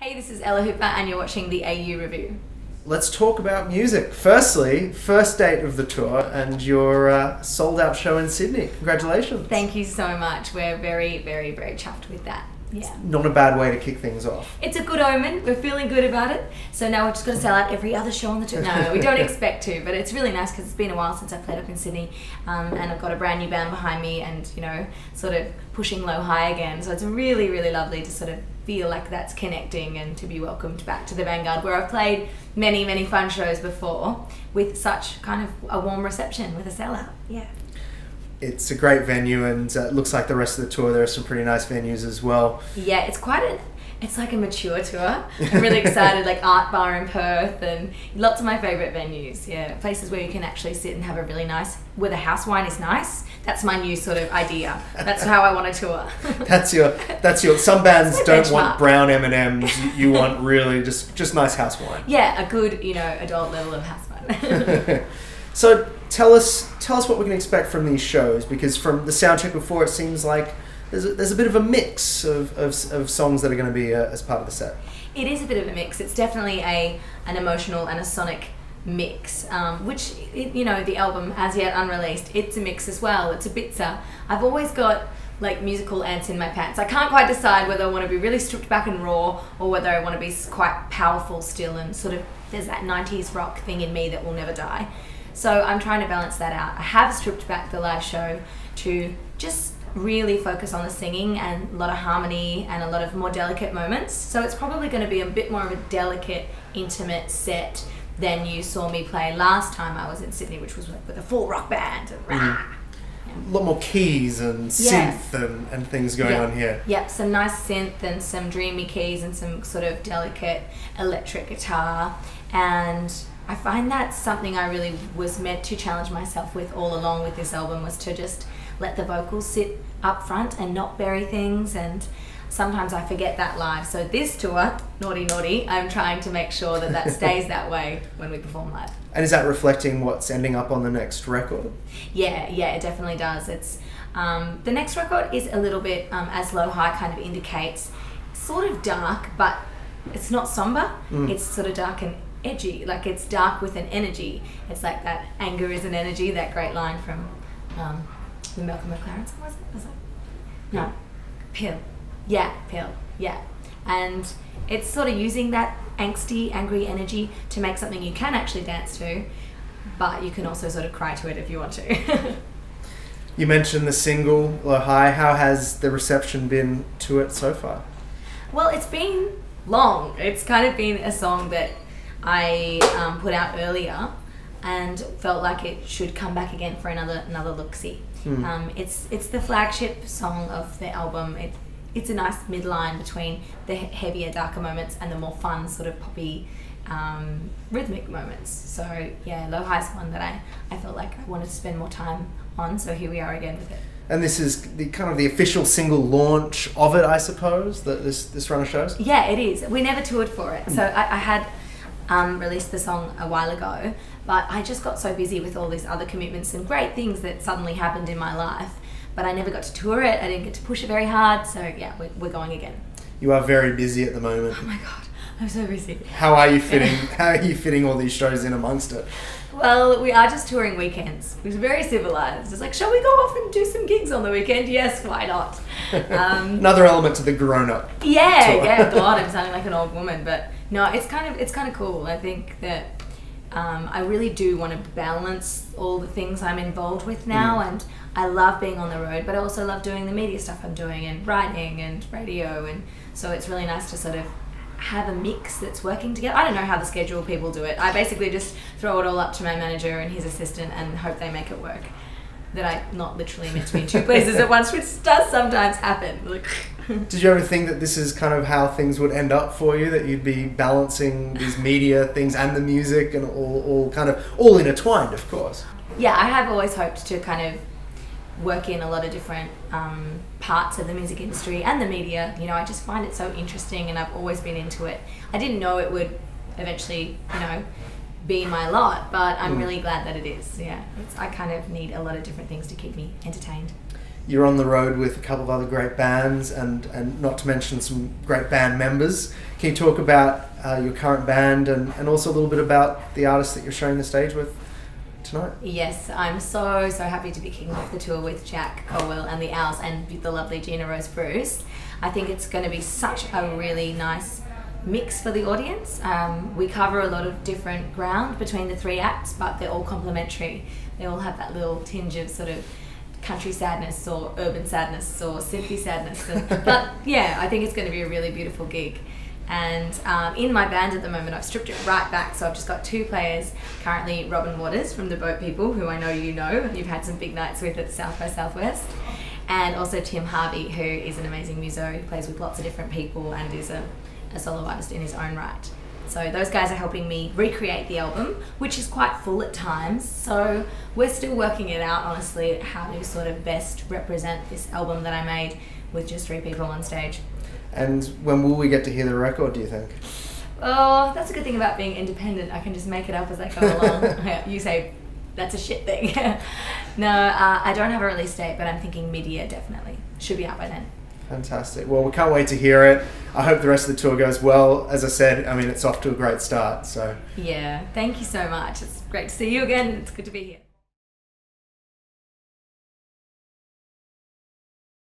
Hey, this is Ella Hooper and you're watching the AU Review. Let's talk about music. Firstly, first date of the tour and your sold-out show in Sydney. Congratulations. Thank you so much. We're very, very, very chuffed with that. Yeah. Not a bad way to kick things off. It's a good omen. We're feeling good about it. So now we're just going to sell out every other show on the tour. No, we don't expect to, but it's really nice because it's been a while since I played up in Sydney, and I've got a brand new band behind me and, you know, sort of pushing low high again. So it's really, really lovely to sort of feel like that's connecting and to be welcomed back to the Vanguard, where I've played many, many fun shows before with such kind of a warm reception with a sellout. Yeah. It's a great venue, and it looks like the rest of the tour there are some pretty nice venues as well. Yeah, it's like a mature tour. I'm really excited, like Art Bar in Perth and lots of my favourite venues. Yeah, places where you can actually sit and have a really nice, where the house wine is nice. That's my new sort of idea. That's how I want to tour. That's your. Some bands don't benchmark. want brown M&Ms. You want really just nice house wine. Yeah, a good, you know, adult level of house wine. So tell us what we can expect from these shows, because from the sound check before, it seems like there's a bit of a mix of songs that are going to be as part of the set. It is a bit of a mix. It's definitely an emotional and a sonic mix, which, you know, the album as yet unreleased, it's a mix as well. It's a bitzer. I've always got like musical ants in my pants. I can't quite decide whether I want to be really stripped back and raw or whether I want to be quite powerful still, and sort of there's that 90s rock thing in me that will never die. So I'm trying to balance that out. I have stripped back the live show to just really focus on the singing and a lot of harmony and a lot of more delicate moments. So it's probably going to be a bit more of a delicate, intimate set than you saw me play last time I was in Sydney, which was with a full rock band. And A lot more keys and synth and things going on here. Yep, some nice synth and some dreamy keys and some sort of delicate electric guitar. And I find that's something I really was meant to challenge myself with all along with this album, was to just let the vocals sit up front and not bury things, and sometimes I forget that live. So this tour, naughty, I'm trying to make sure that stays that way when we perform live. And is that reflecting what's ending up on the next record? Yeah, it definitely does. It's the next record is a little bit, as Low High kind of indicates, sort of dark, but it's not somber. It's sort of dark and edgy, like it's dark with an energy. It's like that anger is an energy, that great line from the Malcolm McLaren song, was it? No, Pill. Yeah, Pill. Yeah. And it's sort of using that angsty, angry energy to make something you can actually dance to, but you can also sort of cry to it if you want to. You mentioned the single, Low High. How has the reception been to it so far? Well, it's been long. It's kind of been a song that I put out earlier and felt like it should come back again for another look-see. It's the flagship song of the album. It's a nice midline between the heavier, darker moments and the more fun, sort of poppy, rhythmic moments. So yeah, Low High's one that I felt like I wanted to spend more time on, so here we are again with it. And this is the kind of the official single launch of it, I suppose, this run of shows? Yeah, it is. We never toured for it. So I had released the song a while ago, but I just got so busy with all these other commitments and great things that suddenly happened in my life, but I never got to tour it. I didn't get to push it very hard, so yeah, we're going again. You are very busy at the moment. Oh my god, I'm so busy. How are you fitting all these shows in amongst it? Well, we are just touring weekends. It was very civilized. It's like, shall we go off and do some gigs on the weekend? Yes, why not? Another element to the grown-up. Yeah, God, I'm sounding like an old woman, but no, it's kind of cool. I think that I really do want to balance all the things I'm involved with now, and I love being on the road, but I also love doing the media stuff I'm doing and writing and radio, and so it's really nice to sort of have a mix that's working together. I don't know how the schedule people do it. I basically just throw it all up to my manager and his assistant and hope they make it work. That I'm not literally meant to be in two places at once, which does sometimes happen. Did you ever think that this is kind of how things would end up for you, that you'd be balancing these media things and the music and all intertwined, of course? Yeah, I have always hoped to kind of work in a lot of different parts of the music industry and the media. You know, I just find it so interesting and I've always been into it. I didn't know it would eventually, you know, be my lot, but I'm really glad that it is. Yeah, I kind of need a lot of different things to keep me entertained. you're on the road with a couple of other great bands, and not to mention some great band members. Can you talk about your current band and also a little bit about the artists that you're sharing the stage with tonight? Yes, I'm so happy to be kicking off the tour with Jack Colwell and the Owls and the lovely Gina Rose Bruce. I think it's going to be such a really nice mix for the audience. We cover a lot of different ground between the three acts, but they're all complementary. They all have that little tinge of sort of country sadness or urban sadness or synthy sadness. But yeah, I think it's going to be a really beautiful gig. And in my band at the moment, I've stripped it right back, so I've just got 2 players. Currently Robin Waters from the Boat People, who I know you know, you've had some big nights with at South by Southwest. And also Tim Harvey, who is an amazing muso, who plays with lots of different people and is a solo artist in his own right. So those guys are helping me recreate the album, which is quite full at times. So we're still working it out, honestly, how to sort of best represent this album that I made with just 3 people on stage. And when will we get to hear the record, do you think? Oh, that's a good thing about being independent. I can just make it up as I go along. You say that's a shit thing. No, I don't have a release date, but I'm thinking mid-year definitely. Should be out by then. Fantastic. Well, we can't wait to hear it. I hope the rest of the tour goes well. As I said, I mean, it's off to a great start. So yeah, thank you so much. It's great to see you again. It's good to be here.